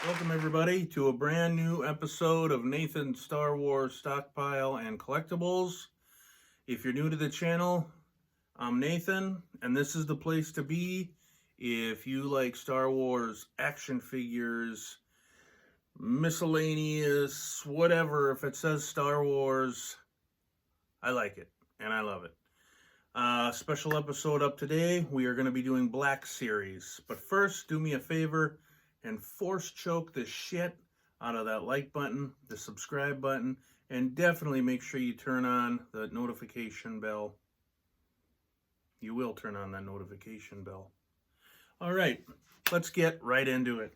Welcome everybody to a brand new episode of Nathan's Star Wars Stockpile and Collectibles. If you're new to the channel, I'm Nathan, and this is the place to be if you like Star Wars action figures, miscellaneous, whatever. If it says Star Wars, I like it, and I love it. Special episode up today. We are going to be doing Black Series. But first, do me a favor and force choke the shit out of that like button, the subscribe button, and definitely make sure you turn on the notification bell. You will turn on that notification bell. All right, let's get right into it.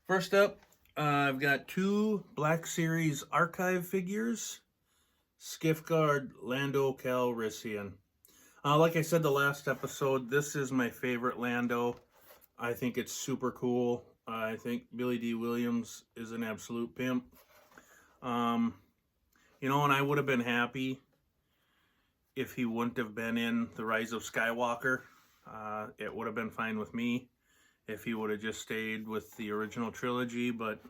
First up, I've got two Black Series archive figures. Skiff Guard Lando Calrissian. Like I said the last episode, this is my favorite Lando. I think it's super cool. I think Billy D. Williams is an absolute pimp. And I would have been happy if he wouldn't have been in The Rise of Skywalker. It would have been fine with me if he would have just stayed with the original trilogy, but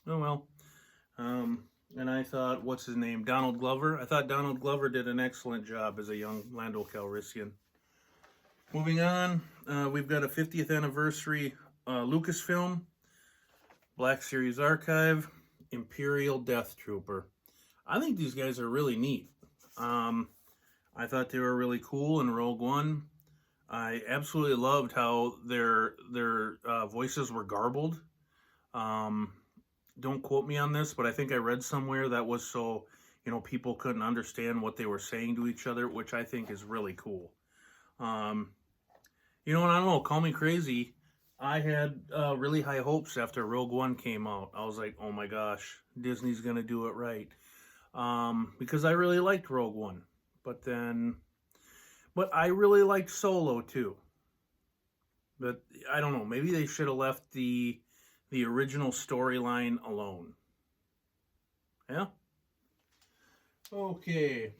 oh well. And I thought, what's his name? Donald Glover. I thought Donald Glover did an excellent job as a young Lando Calrissian. Moving on, we've got a 50th anniversary Lucasfilm Black Series Archive Imperial Death Trooper. I think these guys are really neat. I thought they were really cool in Rogue One. I absolutely loved how their voices were garbled. Don't quote me on this, but I think I read somewhere that was so, people couldn't understand what they were saying to each other, which I think is really cool. And I don't know, call me crazy. I had really high hopes after Rogue One came out. I was like, oh my gosh, Disney's going to do it right. Because I really liked Rogue One. But I really liked Solo too. But I don't know, maybe they should have left the original storyline alone. Yeah? Okay.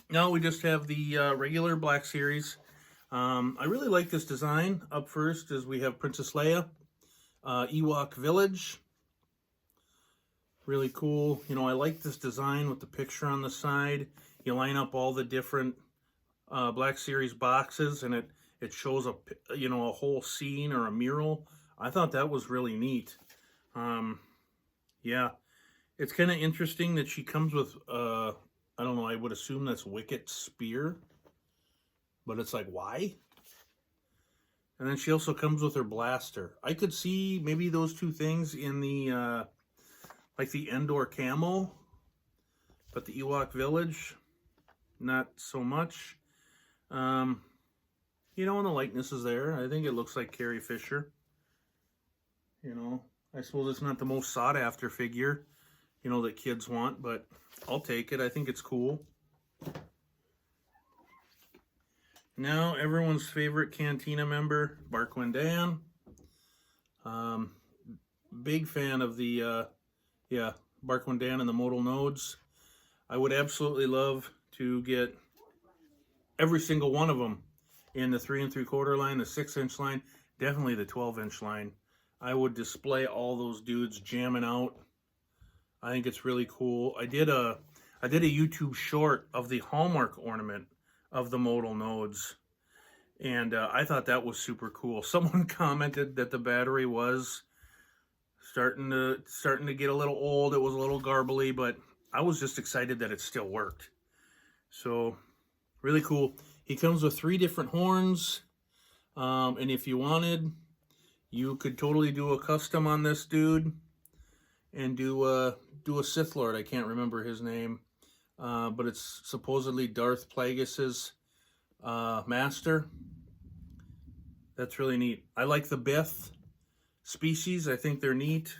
Now we just have the regular Black Series. I really like this design. Up first is we have Princess Leia, Ewok Village. Really cool. I like this design with the picture on the side. You line up all the different Black Series boxes and it shows a whole scene or a mural. I thought that was really neat. Yeah, it's kind of interesting that she comes with, I don't know, I would assume that's Wicket's spear. But it's like, why? And then she also comes with her blaster. I could see maybe those two things in the, like the Endor camo. But the Ewok Village, not so much. And the likeness is there. I think it looks like Carrie Fisher. I suppose it's not the most sought after figure, that kids want, but I'll take it. I think it's cool. Now, everyone's favorite Cantina member, Barquindan. Big fan of the, Barquindan and the modal nodes. I would absolutely love to get every single one of them in the 3 3/4 line, the 6-inch line, definitely the 12-inch line. I would display all those dudes jamming out. I think it's really cool. I did a YouTube short of the Hallmark ornament of the modal nodes, and I thought that was super cool. Someone commented that the battery was starting to get a little old. It was a little garbly, but I was just excited that it still worked. So really cool. He comes with 3 different horns, and if you wanted, you could totally do a custom on this dude and do a Sith Lord. I can't remember his name, but it's supposedly Darth Plagueis's master. That's really neat. I like the Bith species. I think they're neat.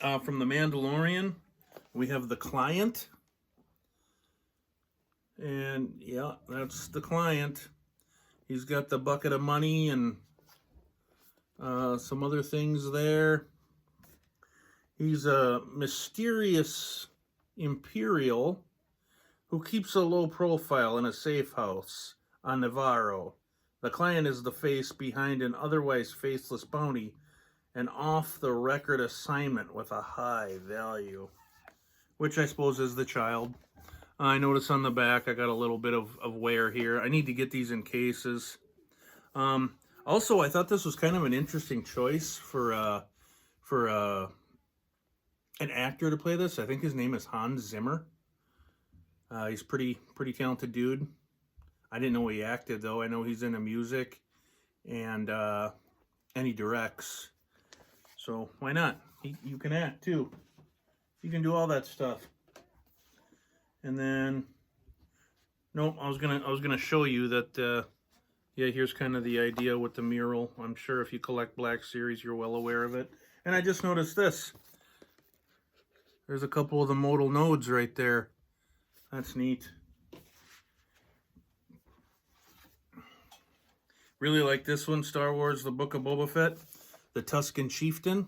From The Mandalorian, we have the Client. And yeah, that's the Client. He's got the bucket of money and some other things there. He's a mysterious Imperial who keeps a low profile in a safe house on Navarro. The client is the face behind an otherwise faceless bounty, an off-the-record assignment with a high value, which I suppose is the child. I notice on the back I got a little bit of wear here. I need to get these in cases. Also, I thought this was kind of an interesting choice for an actor to play this. I think his name is Hans Zimmer. He's pretty talented dude. I didn't know he acted though. I know he's into music and he directs. So why not? You can act too. You can do all that stuff. And then, nope. I was gonna show you that. Yeah, here's kind of the idea with the mural. I'm sure if you collect Black Series, you're well aware of it. And I just noticed this. There's a couple of the modal nodes right there. That's neat. Really like this one, Star Wars, The Book of Boba Fett, the Tusken Chieftain.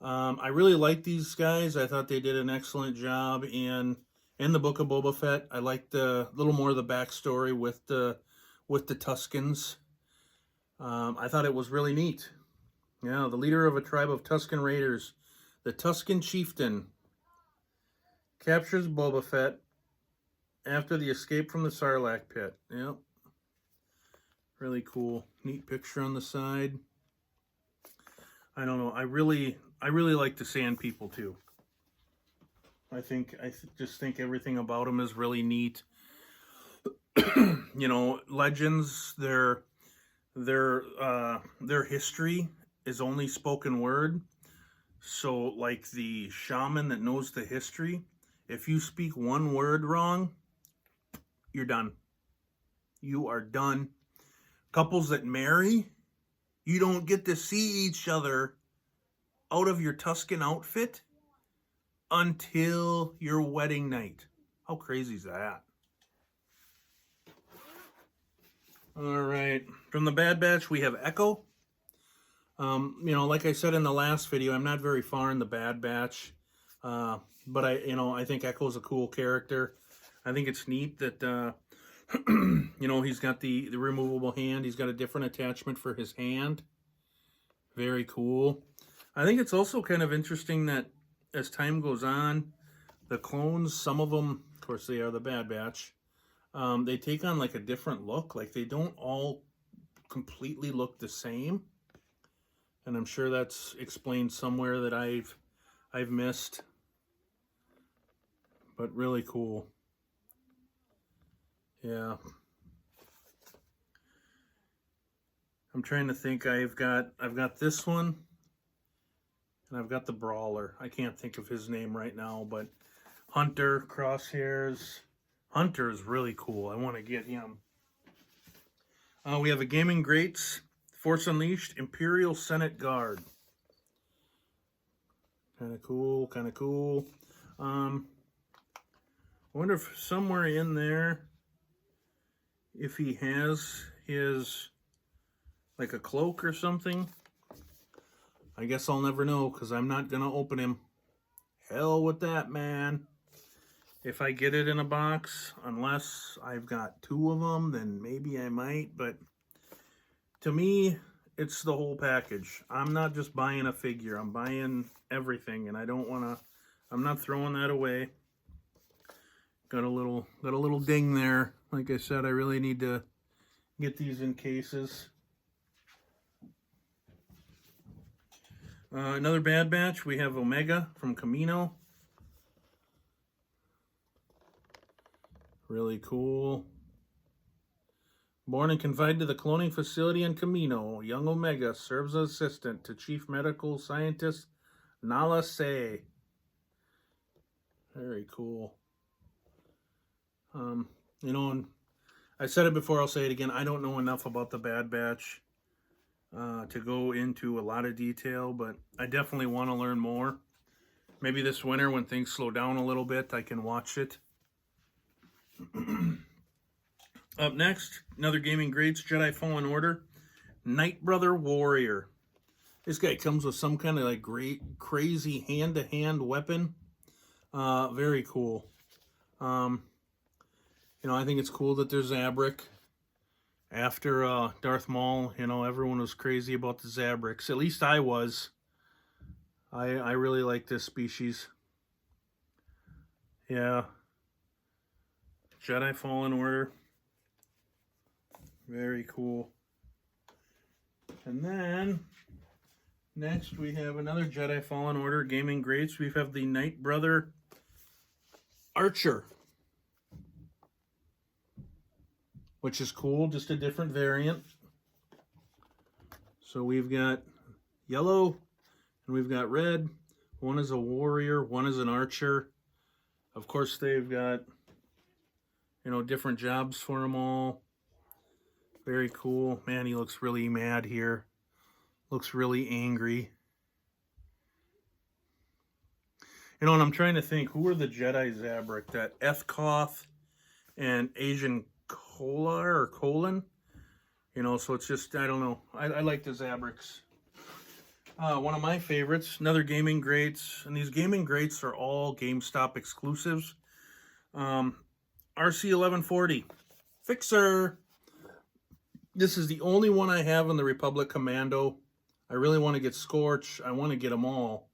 I really like these guys. I thought they did an excellent job in the Book of Boba Fett. I liked a little more of the backstory with the Tuskens. I thought it was really neat. Yeah, the leader of a tribe of Tusken Raiders, the Tusken Chieftain, captures Boba Fett after the escape from the Sarlacc pit. Yep. Really cool. Neat picture on the side. I don't know. I really like the Sand People too. I just think everything about them is really neat. You know, legends, their history is only spoken word. So like the shaman that knows the history, if you speak one word wrong, you're done. You are done. Couples that marry, you don't get to see each other out of your Tusken outfit until your wedding night. How crazy is that? All right. From the Bad Batch, we have Echo. You know, like I said in the last video, I'm not very far in the Bad Batch. But I think Echo's a cool character. I think it's neat that, you know, he's got the removable hand. He's got a different attachment for his hand. Very cool. I think it's also kind of interesting that as time goes on, the clones, some of them, of course, they are the Bad Batch. They take on like a different look. Like they don't all completely look the same. And I'm sure that's explained somewhere that I've missed. But really cool. Yeah. I'm trying to think. I've got this one. And I've got the Brawler. I can't think of his name right now, but Hunter, Crosshairs. Hunter is really cool. I want to get him. We have a Gaming Greats, Force Unleashed, Imperial Senate Guard. Kind of cool, kind of cool. I wonder if somewhere in there, if he has his, like a cloak or something. I guess I'll never know because I'm not going to open him. Hell with that, man. If I get it in a box, unless I've got two of them, then maybe I might. But to me, it's the whole package. I'm not just buying a figure. I'm buying everything, and I don't want to. I'm not throwing that away. Got a little ding there. Like I said, I really need to get these in cases. Another Bad Batch. We have Omega from Camino. Really cool. Born and confined to the cloning facility in Camino, young Omega serves as assistant to Chief Medical Scientist Nala Se. Very cool. You know, and I said it before, I'll say it again. I don't know enough about the Bad Batch to go into a lot of detail, but I definitely want to learn more. Maybe this winter when things slow down a little bit, I can watch it. Up next, another Gaming Greats, Jedi Fallen Order, Night Brother Warrior. This guy comes with some kind of like great, crazy hand-to-hand weapon. Very cool. You know, I think it's cool that there's Zabrak. After Darth Maul, you know, everyone was crazy about the Zabrix. At least I was. I really like this species. Yeah. Jedi Fallen Order. Very cool. And then, next we have another Jedi Fallen Order Gaming Greats. We have the Knight Brother Archer, which is cool, just a different variant. So we've got yellow and we've got red. One is a warrior, one is an archer. Of course, they've got, you know, different jobs for them all. Very cool. Man, he looks really mad here. Looks really angry. You know, and I'm trying to think, who are the Jedi Zabrak? That Ethkoth and Asian Kolar or Colon? You know, so it's just, I don't know. I like the Zabraks. One of my favorites, another Gaming Greats. And these Gaming Greats are all GameStop exclusives. RC1140. Fixer. This is the only one I have in the Republic Commando. I really want to get Scorch. I want to get them all.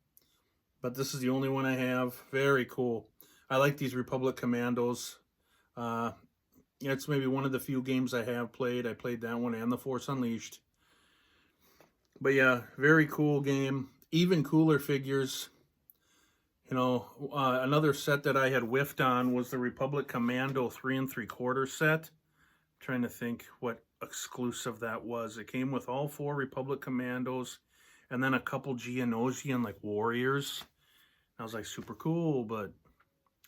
But this is the only one I have. Very cool. I like these Republic Commandos. It's maybe one of the few games I have played. I played that one and The Force Unleashed. But yeah, very cool game. Even cooler figures. You know, another set that I had whiffed on was the Republic Commando 3 3/4 set. I'm trying to think what exclusive that was. It came with all 4 Republic Commandos and then a couple Geonosian like warriors. I was like, super cool, but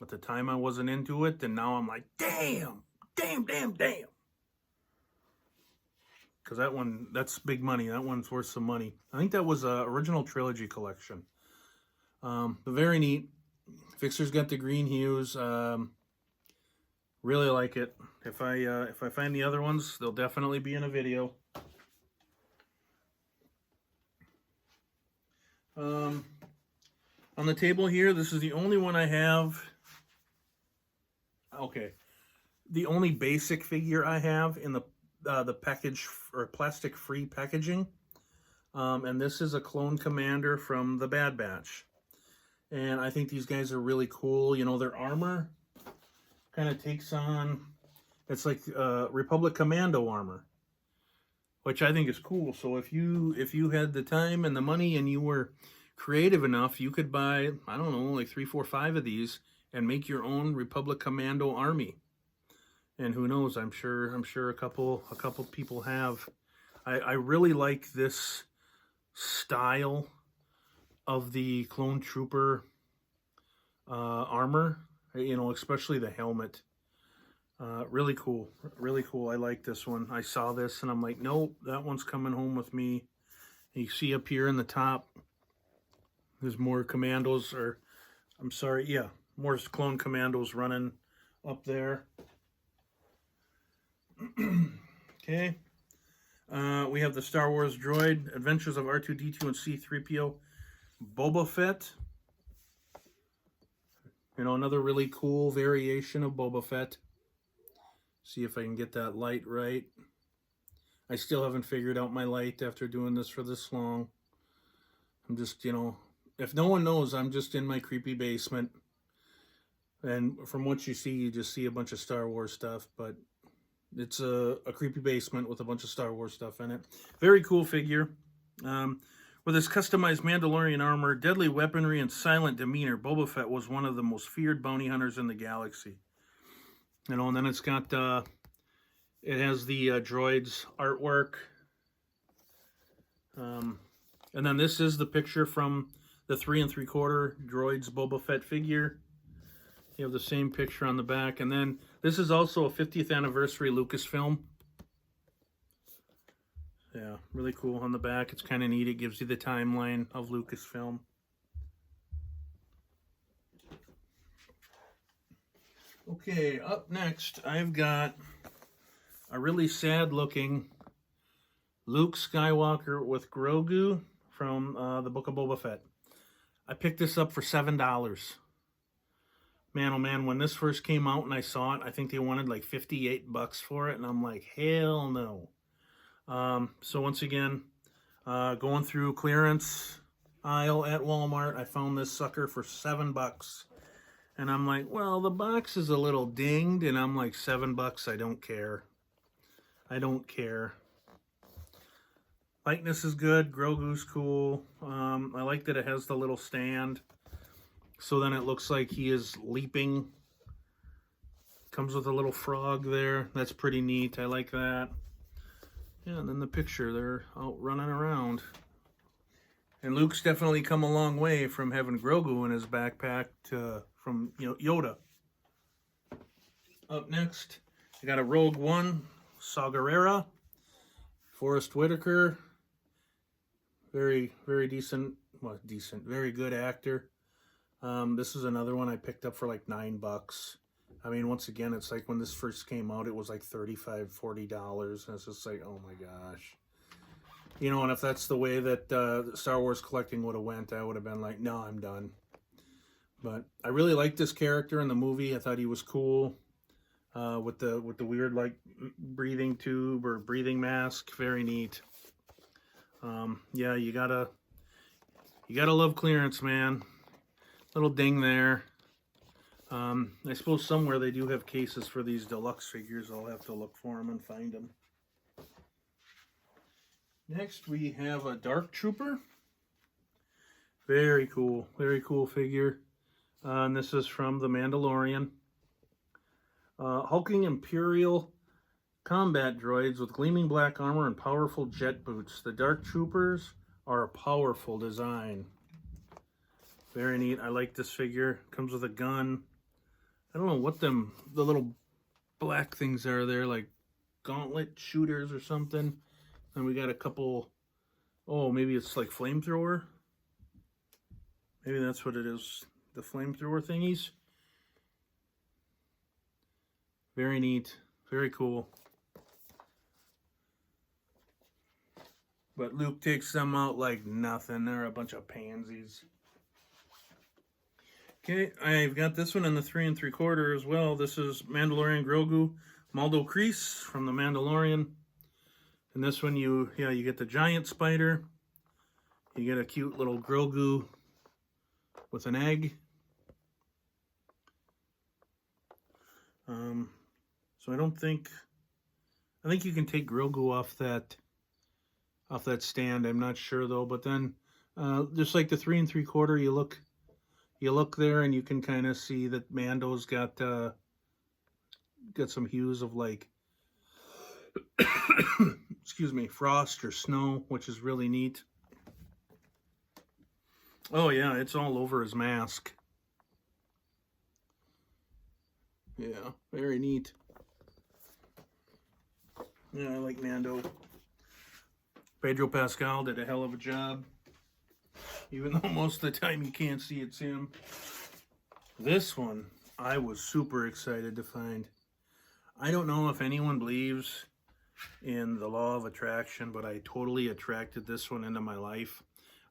at the time I wasn't into it, and now I'm like, damn. Because that one, that's big money. That one's worth some money. I think that was a original trilogy collection. But very neat. Fixer's got the green hues. Really like it. If I find the other ones, they'll definitely be in a video. On the table here, this is the only one I have. Okay, the only basic figure I have in the package or plastic-free packaging, and this is a clone commander from the Bad Batch. And I think these guys are really cool. You know, their armor kind of takes on, it's like Republic Commando armor, which I think is cool. So if you had the time and the money and you were creative enough, you could buy, I don't know, like 3, 4, 5 of these and make your own Republic Commando army. And who knows, I'm sure a couple people have. I really like this style of the clone trooper armor, you know, especially the helmet. Really cool. I like this one. I saw this and I'm like, nope, that one's coming home with me. And you see up here in the top, there's more commandos, or I'm sorry, yeah, more clone commandos running up there. Okay. We have the Star Wars droid, Adventures of R2-D2 and C-3PO, Boba Fett. You know, another really cool variation of Boba Fett. See if I can get that light right. I still haven't figured out my light after doing this for this long. I'm just, you know, if no one knows, I'm just in my creepy basement. And from what you see, you just see a bunch of Star Wars stuff, but it's a creepy basement with a bunch of Star Wars stuff in it. Very cool figure. With his customized Mandalorian armor, deadly weaponry, and silent demeanor, Boba Fett was one of the most feared bounty hunters in the galaxy. You know, and then it's got, it has the droids artwork. And then this is the picture from the 3 3/4 droids Boba Fett figure. You have the same picture on the back. And then this is also a 50th anniversary Lucasfilm. Yeah, really cool on the back. It's kind of neat. It gives you the timeline of Lucasfilm. Okay, up next, I've got a really sad looking Luke Skywalker with Grogu from the Book of Boba Fett. I picked this up for $7. Man, oh man, when this first came out and I saw it, I think they wanted like $58 for it, and I'm like, hell no. So once again, going through clearance aisle at Walmart, I found this sucker for $7. And I'm like, well, the box is a little dinged, and I'm like, $7, I don't care. I don't care. Likeness is good, Grogu's cool. I like that it has the little stand. So then it looks like he is leaping. Comes with a little frog there. That's pretty neat. I like that. Yeah, and then the picture, they're out running around. And Luke's definitely come a long way from having Grogu in his backpack to from Yoda. Up next, I got a Rogue One, Saw Gerrera, Forrest Whitaker. Very, very decent. Well, decent. Very good actor. This is another one I picked up for like $9. I mean, once again, it's like when this first came out, it was like $35, $40. And it's just like, oh my gosh. You know, and if that's the way that Star Wars collecting would have went, I would have been like, no, I'm done. But I really liked this character in the movie. I thought he was cool. With the weird like breathing tube or breathing mask. Very neat. Yeah, you gotta love clearance, man. Little ding there. I suppose somewhere they do have cases for these deluxe figures. I'll have to look for them and find them. Next, we have a Dark Trooper. Very cool figure. And this is from The Mandalorian. Hulking Imperial combat droids with gleaming black armor and powerful jet boots. The Dark Troopers are a powerful design. Very neat. I like this figure. Comes with a gun. I don't know what the little black things are there, like gauntlet shooters or something. And we got a couple, oh, maybe it's like flamethrower. Maybe that's what it is, the flamethrower thingies. Very neat, very cool. But Luke takes them out like nothing. They're a bunch of pansies. Okay, I've got this one in the 3 3/4 as well. This is Mandalorian Grogu, Maldo Kreese from The Mandalorian. And this one, you get the giant spider. You get a cute little Grogu with an egg. So I think you can take Grogu off that stand. I'm not sure though. But then, just like the 3 3/4, you look there and you can kind of see that Mando's got some hues of like, excuse me, frost or snow, which is really neat. Oh yeah, it's all over his mask. Yeah, very neat. Yeah, I like Mando. Pedro Pascal did a hell of a job. Even though most of the time you can't see it's him. This one, I was super excited to find. I don't know if anyone believes in the law of attraction, but I totally attracted this one into my life.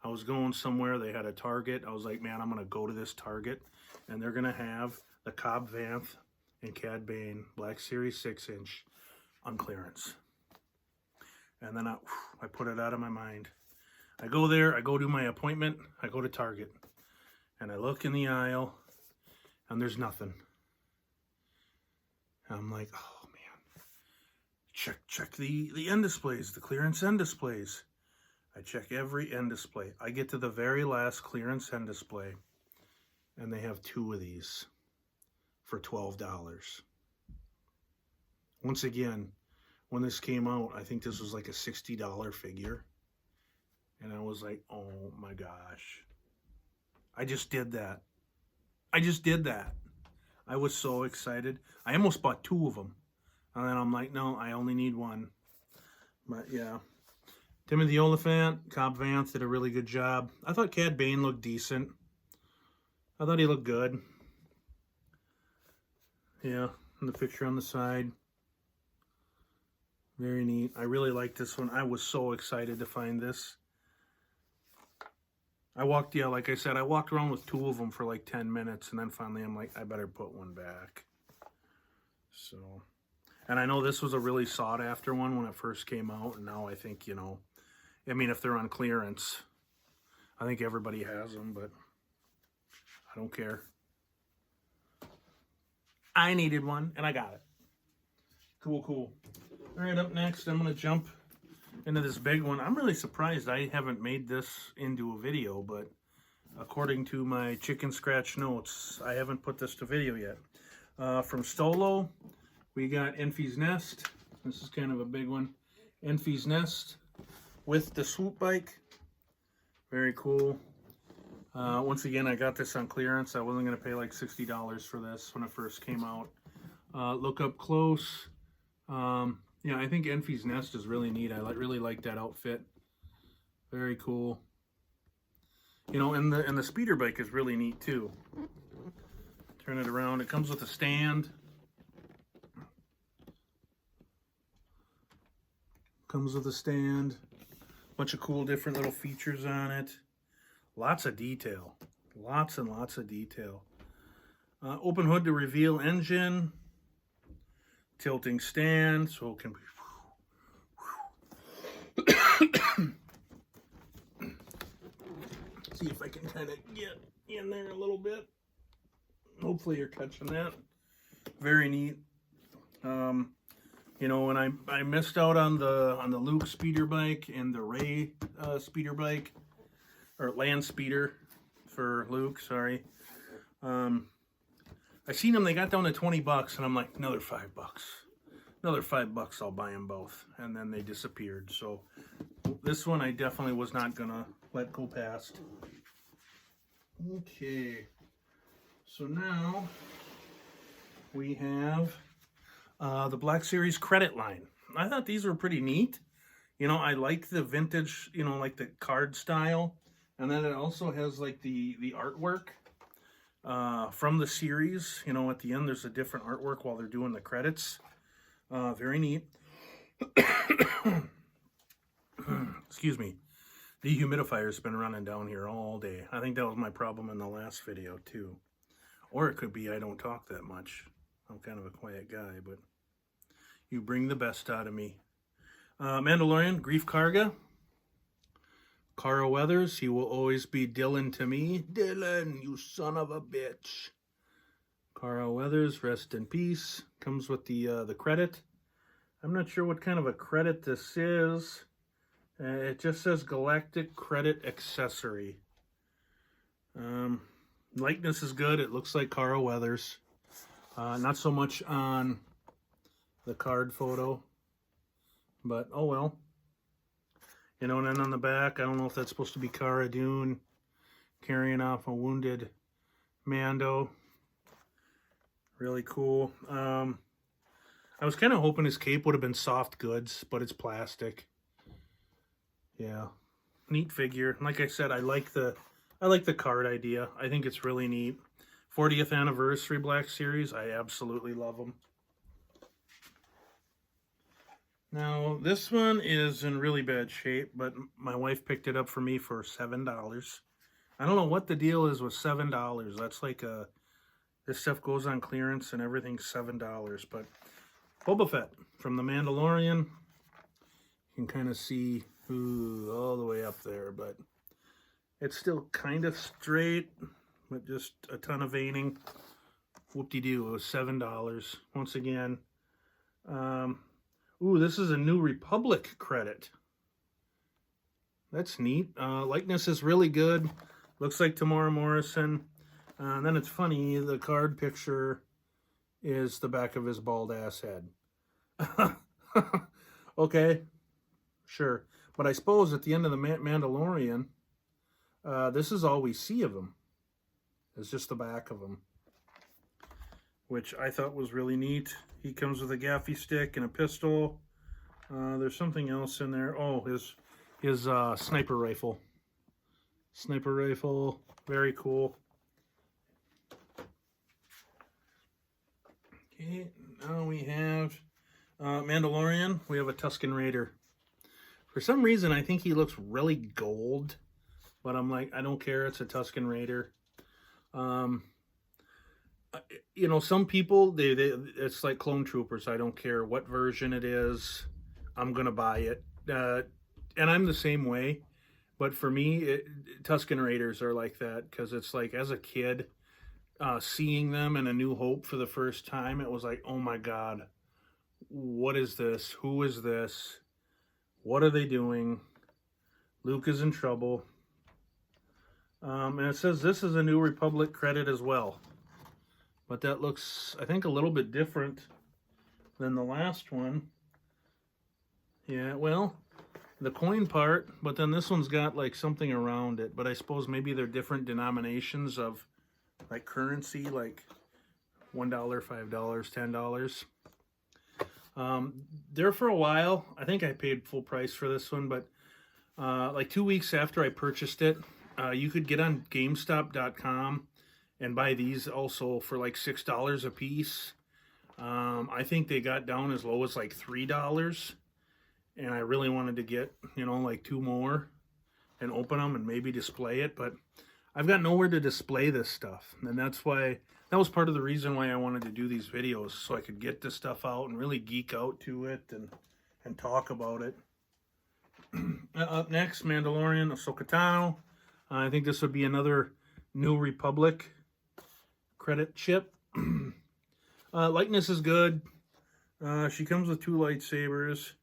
I was going somewhere, they had a Target. I was like, man, I'm going to go to this Target, and they're going to have the Cobb Vanth and Cad Bane Black Series 6-inch on clearance. And then I put it out of my mind. I go there, I go do my appointment, I go to Target, and I look in the aisle, and there's nothing. And I'm like, oh man, check the end displays, the clearance end displays. I check every end display. I get to the very last clearance end display, and they have 2 of these for $12. Once again, when this came out, I think this was like a $60 figure. And I was like, oh my gosh. I just did that. I was so excited. I almost bought 2 of them. And then I'm like, no, I only need 1. But yeah. Timothy Oliphant, Cobb Vanth did a really good job. I thought Cad Bane looked decent. I thought he looked good. Yeah, and the picture on the side. Very neat. I really like this one. I was so excited to find this. Yeah, like I said, I walked around with 2 of them for like 10 minutes, and then finally I'm like, I better put one back. So, and I know this was a really sought after one when it first came out, and now I think, you know, I mean, if they're on clearance, I think everybody has them, but I don't care. I needed one, and I got it. Cool, cool. All right, up next, I'm going to jump into this big one. I'm really surprised I haven't made this into a video, but according to my chicken scratch notes, I haven't put this to video yet. From Stolo, we got Enfy's Nest. This is kind of a big one. Enfy's Nest with the swoop bike. Very cool. Once again, I got this on clearance. I wasn't going to pay like $60 for this when it first came out. Look up close. Yeah, I think Enfy's Nest is really neat. I really like that outfit. Very cool. You know, and the speeder bike is really neat too. Turn it around. It comes with a stand. Comes with a stand. Bunch of cool different little features on it. Lots of detail. Lots and lots of detail. Open hood to reveal engine. Tilting stand, so it can be. See if I can kind of get in there a little bit. Hopefully you're catching that. Very neat. You know, when I missed out on the Luke speeder bike and the Ray speeder bike, or land speeder for Luke. Sorry. I seen them, they got down to 20 bucks, and I'm like, another $5. Another $5, I'll buy them both. And then they disappeared. So this one I definitely was not gonna let go past. Okay. So now we have the Black Series credit line. I thought these were pretty neat. You know, I like the vintage, you know, like the card style. And then it also has like the artwork. From the series, you know, at the end there's a different artwork while they're doing the credits. Very neat. Excuse me. The humidifier's been running down here all day. I think that was my problem in the last video too. Or it could be I don't talk that much. I'm kind of a quiet guy, but you bring the best out of me. Mandalorian, Grief Karga. Carl Weathers, he will always be Dylan to me. Dylan, you son of a bitch. Carl Weathers, rest in peace. Comes with the credit. I'm not sure what kind of a credit this is. It just says Galactic Credit Accessory. Likeness is good. It looks like Carl Weathers. Not so much on the card photo. But, oh well. You know, and then on the back, I don't know if that's supposed to be Cara Dune carrying off a wounded Mando. Really cool. I was kind of hoping his cape would have been soft goods, but it's plastic. Yeah, neat figure. Like I said, I like the card idea. I think it's really neat. 40th anniversary Black Series. I absolutely love them. Now, this one is in really bad shape, but my wife picked it up for me for $7. I don't know what the deal is with $7. That's like this stuff goes on clearance and everything's $7. But Boba Fett from The Mandalorian. You can kind of see all the way up there, but it's still kind of straight, but just a ton of veining. Whoop-de-doo, it was $7. Once again, ooh, this is a New Republic credit. That's neat. Likeness is really good. Looks like Tamora Morrison. And then it's funny, the card picture is the back of his bald ass head. Okay, sure. But I suppose at the end of the Mandalorian, this is all we see of him. It's just the back of him, which I thought was really neat. He comes with a gaffy stick and a pistol. There's something else in there. Oh, his sniper rifle. Sniper rifle, very cool. Okay, now we have Mandalorian. We have a Tusken Raider. For some reason, I think he looks really gold but I'm like, I don't care. It's a Tusken Raider. Um, you know, some people they it's like Clone Troopers. I don't care what version it is. I'm gonna buy it. And I'm the same way. But for me, Tusken Raiders are like that because it's like as a kid, seeing them in A New Hope for the first time, it was like, oh my god, what is this? Who is this? What are they doing? Luke is in trouble. And it says this is a New Republic credit as well. But that looks, I think, a little bit different than the last one. Yeah, well, the coin part, but then this one's got like something around it. But I suppose maybe they're different denominations of like currency, like $1, $5, $10. There for a while, I think I paid full price for this one, but like 2 weeks after I purchased it, you could get on GameStop.com and buy these also for like $6 a piece. I think they got down as low as like $3, and I really wanted to get, you know, like 2 more and open them and maybe display it, but I've got nowhere to display this stuff, and that's why, that was part of the reason why I wanted to do these videos, so I could get this stuff out and really geek out to it and talk about it. Up next, Mandalorian, Ahsoka Tano. I think this would be another New Republic credit chip. Likeness is good. She comes with 2 lightsabers.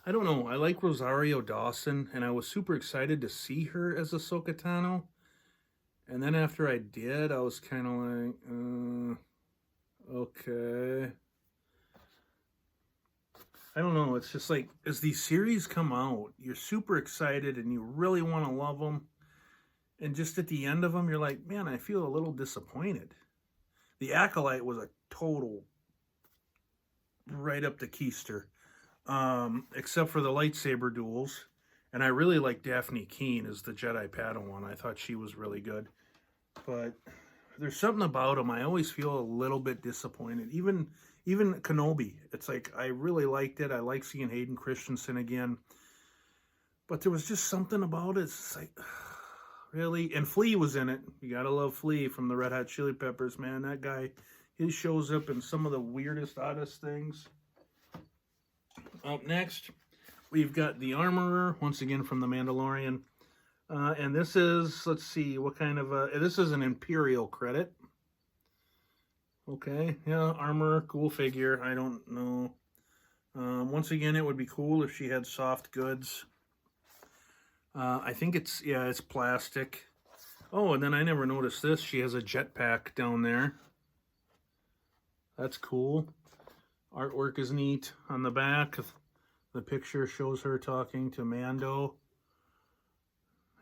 I don't know. I like Rosario Dawson, and I was super excited to see her as Ahsoka Tano. And then after I did, I was kind of like, okay. I don't know. It's just like, as these series come out, you're super excited and you really want to love them. And just at the end of them, you're like, man, I feel a little disappointed. The Acolyte was a total right up the keister. Except for the lightsaber duels. And I really like Daphne Keene as the Jedi Padawan. I thought she was really good. But there's something about them. I always feel a little bit disappointed. Even Kenobi. It's like, I really liked it. I like seeing Hayden Christensen again. But there was just something about it. It's like, really? And Flea was in it. You gotta love Flea from the Red Hot Chili Peppers, man. That guy, he shows up in some of the weirdest, oddest things. Up next, we've got the Armorer, once again from The Mandalorian. And this is, let's see, what kind of this is an Imperial credit. Okay, yeah, Armorer, cool figure. I don't know. Once again, it would be cool if she had soft goods. I think it's, yeah, it's plastic. Oh, and then I never noticed this. She has a jetpack down there. That's cool. Artwork is neat. On the back, the picture shows her talking to Mando.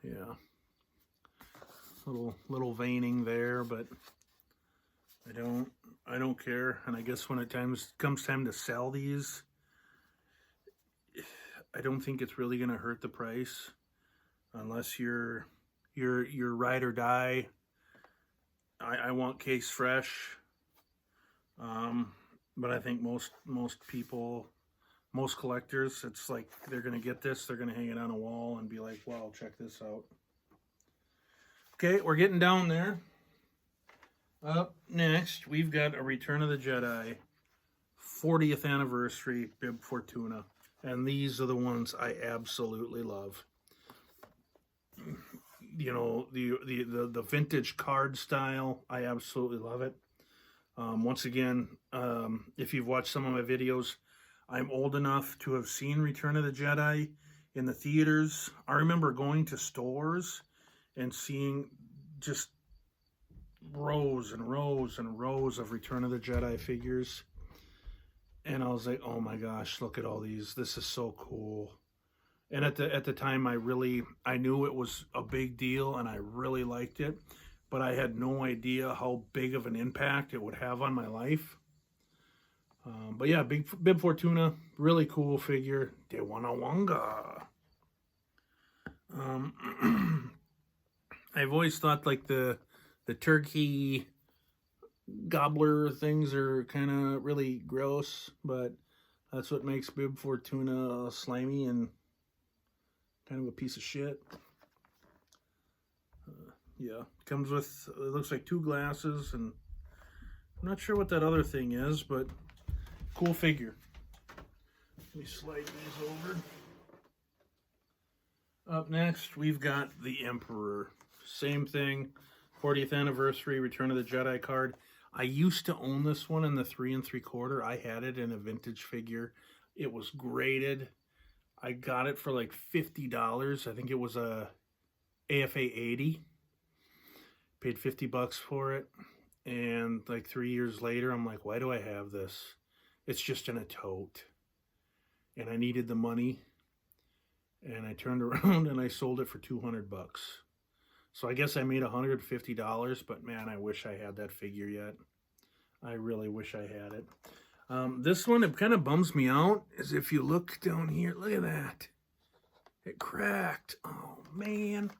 Yeah. Little veining there, but I don't care. And I guess when it comes time to sell these, I don't think it's really gonna hurt the price unless you're ride or die. I want case fresh. But I think most people, most collectors, it's like they're going to get this, they're going to hang it on a wall and be like, wow, check this out. Okay, we're getting down there. Up next, we've got a Return of the Jedi 40th anniversary Bib Fortuna. And these are the ones I absolutely love. You know, the vintage card style, I absolutely love it. Once again, if you've watched some of my videos, I'm old enough to have seen Return of the Jedi in the theaters. I remember going to stores and seeing just rows and rows and rows of Return of the Jedi figures. And I was like, oh my gosh, look at all these. This is so cool. And at the time, I knew it was a big deal and I really liked it. But I had no idea how big of an impact it would have on my life. But yeah, Bib Fortuna, really cool figure. De Wanawanga. I've always thought like the turkey gobbler things are kind of really gross, but that's what makes Bib Fortuna slimy and kind of a piece of shit. Yeah, comes with, it looks like 2 glasses, and I'm not sure what that other thing is, but cool figure. Let me slide these over. Up next, we've got the Emperor. Same thing, 40th anniversary, Return of the Jedi card. I used to own this one in the 3 3/4. I had it in a vintage figure. It was graded. I got it for like $50. I think it was a AFA 80. Paid $50 for it. And like 3 years later, I'm like, why do I have this? It's just in a tote. And I needed the money. And I turned around and I sold it for $200. So I guess I made $150, but man, I wish I had that figure yet. I really wish I had it. This one, it kind of bums me out, is if you look down here, look at that. It cracked. Oh, man.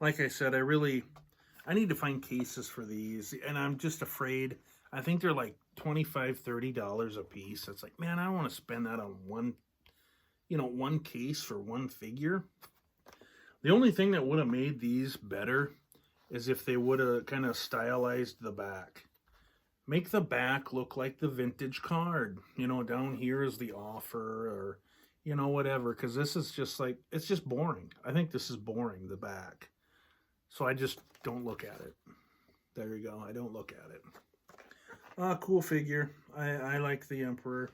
Like I said, I need to find cases for these, and I'm just afraid. I think they're like $25, $30 a piece. It's like, man, I don't want to spend that on one case for one figure. The only thing that would have made these better is if they would have kind of stylized the back. Make the back look like the vintage card. Down here is the offer, or, whatever. Because this is just like, it's just boring. I think this is boring, the back. So I just don't look at it. There you go. I don't look at it. Cool figure. I like the Emperor.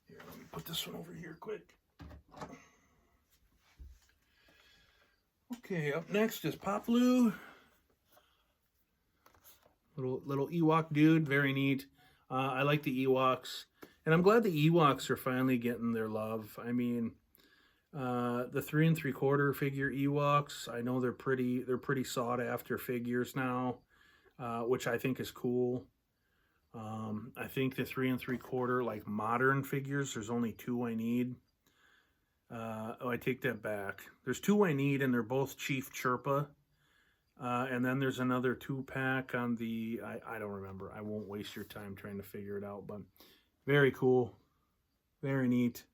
Here, let me put this one over here quick. Okay, up next is Poplu. Little Ewok dude, very neat. I like the Ewoks, and I'm glad the Ewoks are finally getting their love. I mean, the 3 3/4 figure Ewoks, I know they're pretty sought after figures now, which I think is cool. I think the 3 3/4 like modern figures, there's only 2 I need. I take that back. There's 2 I need, and they're both Chief Chirpa. And then there's another 2-pack on the, I don't remember. I won't waste your time trying to figure it out, but very cool. Very neat.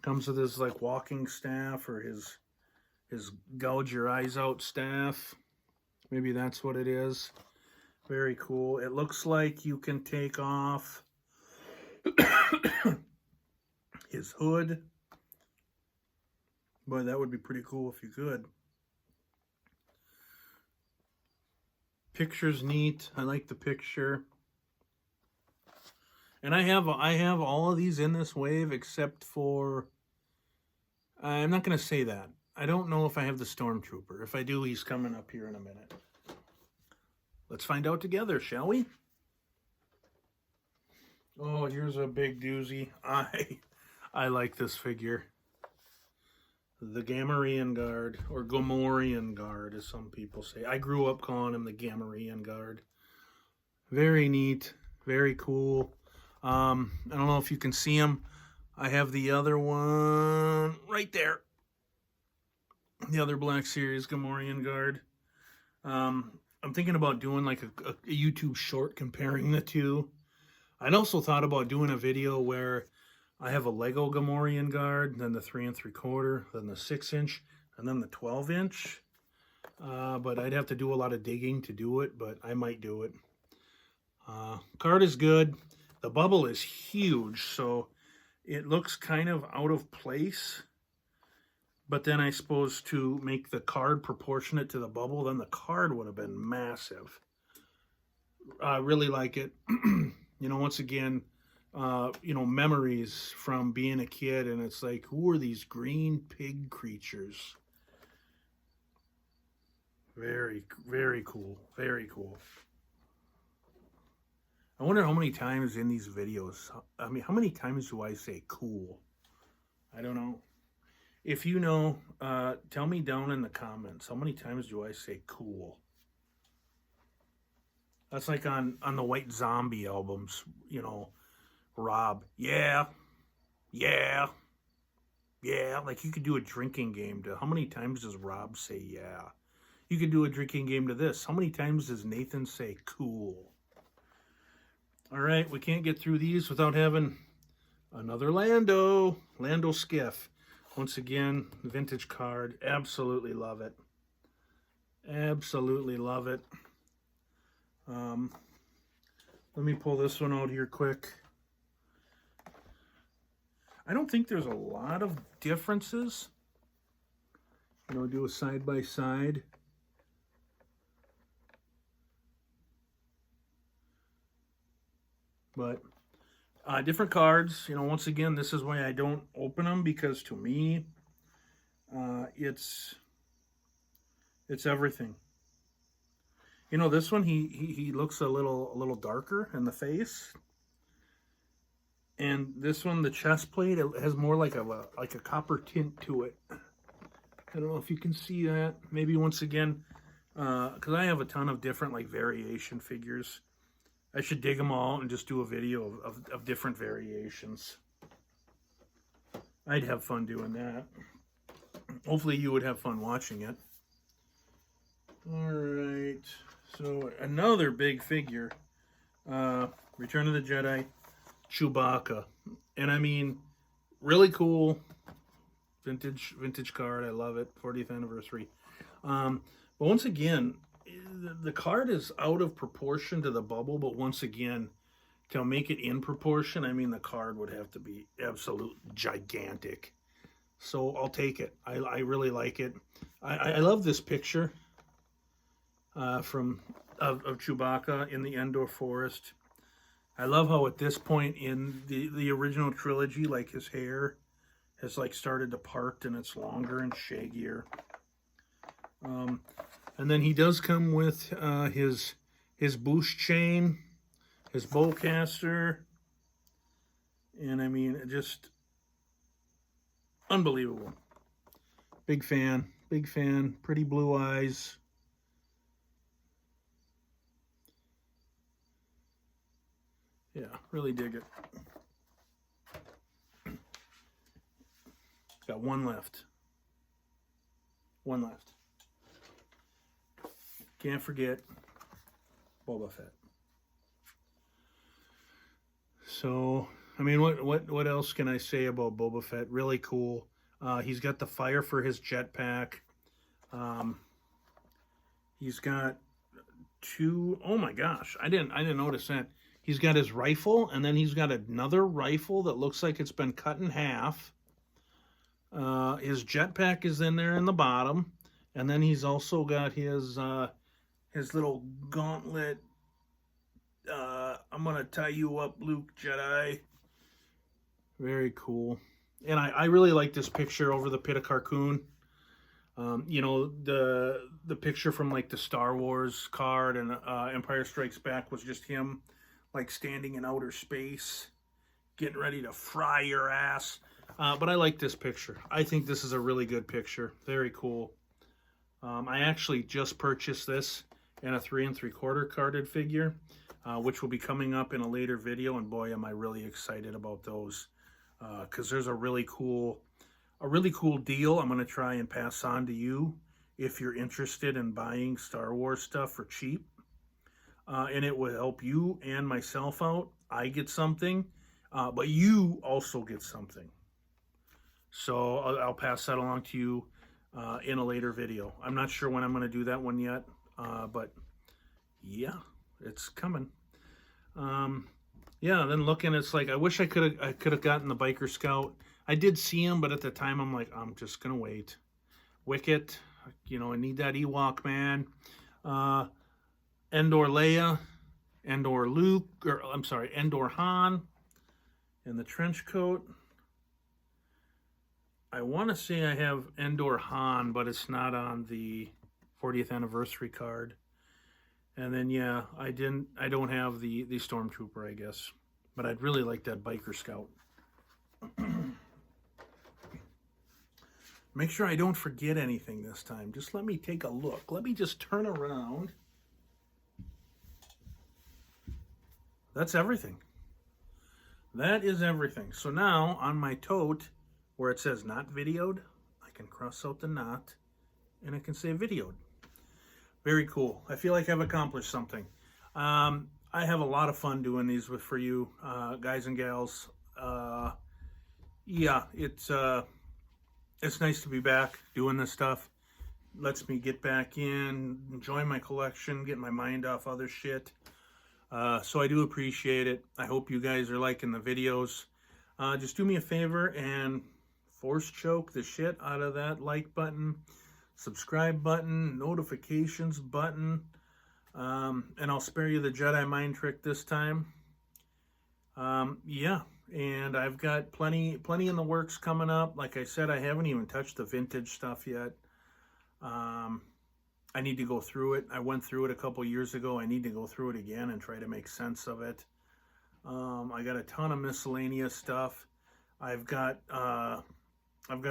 Comes with his like walking staff, or his gouge your eyes out staff. Maybe that's what it is. Very cool. It looks like you can take off his hood. Boy, that would be pretty cool if you could. Picture's neat. I like the picture. And I have all of these in this wave except for, I'm not going to say that. I don't know if I have the Stormtrooper. If I do, he's coming up here in a minute. Let's find out together, shall we? Oh, here's a big doozy. I like this figure. The Gamorrean Guard, or Gamorrean Guard, as some people say. I grew up calling him the Gamorrean Guard. Very neat. Very cool. I don't know if you can see him. I have the other one right there. The other Black Series Gamorrean Guard. I'm thinking about doing like a YouTube short comparing the two. I'd also thought about doing a video where I have a Lego Gamorrean Guard, then the 3 3/4, then the 6-inch, and then the 12-inch. But I'd have to do a lot of digging to do it, but I might do it. Card is good. The bubble is huge, so it looks kind of out of place. But then I suppose to make the card proportionate to the bubble, then the card would have been massive. I really like it. Once again, memories from being a kid, and it's like, who are these green pig creatures? Very, very cool. Very cool. I wonder how many times in these videos, how many times do I say cool? I don't know. If you know, tell me down in the comments, how many times do I say cool? That's like on the White Zombie albums, Rob, yeah, like you could do a drinking game to, how many times does Rob say yeah? You could do a drinking game to this. How many times does Nathan say cool? All right, we can't get through these without having Another Lando Skiff. Once again, vintage card. Absolutely love it. Absolutely love it. Let me pull this one out here quick. I don't think there's a lot of differences. You know, do a side by side. But different cards. You know, once again, this is why I don't open them, because to me, it's everything. You know, this one he looks a little darker in the face, and this one, the chest plate, it has more like a copper tint to it. I don't know if you can see that. Maybe once again, because I have a ton of different like variation figures. I should dig them all and just do a video of different variations. I'd have fun doing that. Hopefully you would have fun watching it. Alright, so another big figure. Return of the Jedi, Chewbacca. And I mean, really cool. Vintage card. I love it. 40th anniversary. But once again, the card is out of proportion to the bubble, but once again, to make it in proportion, I mean, the card would have to be absolute gigantic. So I'll take it. I really like it. I love this picture of Chewbacca in the Endor forest. I love how at this point in the original trilogy, like his hair has like started to part and it's longer and shaggier. And then he does come with his boost chain, his bowcaster, and I mean, just unbelievable. Big fan, pretty blue eyes. Yeah, really dig it. Got one left. One left. Can't forget Boba Fett. So, I mean, what else can I say about Boba Fett? Really cool. He's got the fire for his jetpack. He's got two. Oh my gosh, I didn't notice that. He's got his rifle, and then he's got another rifle that looks like it's been cut in half. His jetpack is in there in the bottom, and then he's also got his little gauntlet. I'm gonna tie you up, Luke Jedi. Very cool. And I really like this picture over the pit of Carcoon. You know, the picture from like the Star Wars card and Empire Strikes Back was just him like standing in outer space, getting ready to fry your ass. But I like this picture. I think this is a really good picture. Very cool. I actually just purchased this in a 3 3/4 carded figure, which will be coming up in a later video. And boy, am I really excited about those, because there's a really cool deal I'm going to try and pass on to you if you're interested in buying Star Wars stuff for cheap. And it will help you and myself out. I get something, but you also get something. So I'll pass that along to you in a later video. I'm not sure when I'm going to do that one yet, but yeah, it's coming. Yeah, then looking, it's like I wish I could have gotten the Biker Scout. I did see him, but at the time I'm like, I'm just gonna wait. Wicket, you know, I need that Ewok man. Endor Leia, Endor Luke, or I'm sorry, Endor Han, in the trench coat. I want to say I have Endor Han, but it's not on the 40th anniversary card. And then yeah, I don't have the Stormtrooper, I guess, but I'd really like that Biker Scout. Make sure I don't forget anything this time. Just let me take a look. Let me just turn around. That's everything. That is everything. So now on my tote, where it says not videoed, I can cross out the not and I can say videoed. Very cool. I feel like I've accomplished something. I have a lot of fun doing these for you, guys and gals. Yeah, it's nice to be back doing this stuff. Lets me get back in, enjoy my collection, get my mind off other shit. So I do appreciate it. I hope you guys are liking the videos. Just do me a favor and force choke the shit out of that like button, subscribe button, notifications button, and I'll spare you the Jedi mind trick this time. Yeah, and I've got plenty in the works coming up. Like I said, I haven't even touched the vintage stuff yet. I need to go through it. I went through it a couple years ago. I need to go through it again and try to make sense of it. I got a ton of miscellaneous stuff. I've got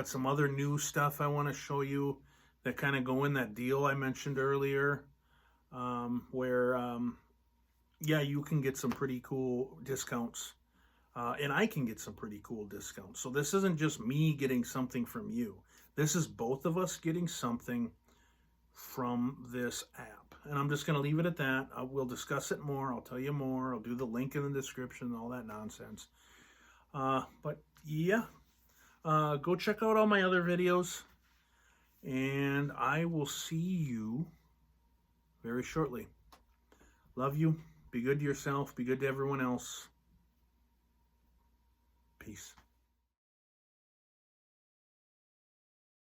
some other new stuff I want to show you that kind of go in that deal I mentioned earlier, where yeah, you can get some pretty cool discounts, and I can get some pretty cool discounts. So this isn't just me getting something from you. This is both of us getting something from this app. And I'm just going to leave it at that. We'll discuss it more. I'll tell you more. I'll do the link in the description and all that nonsense. But yeah, go check out all my other videos. And I will see you very shortly. Love you. Be good to yourself. Be good to everyone else. Peace.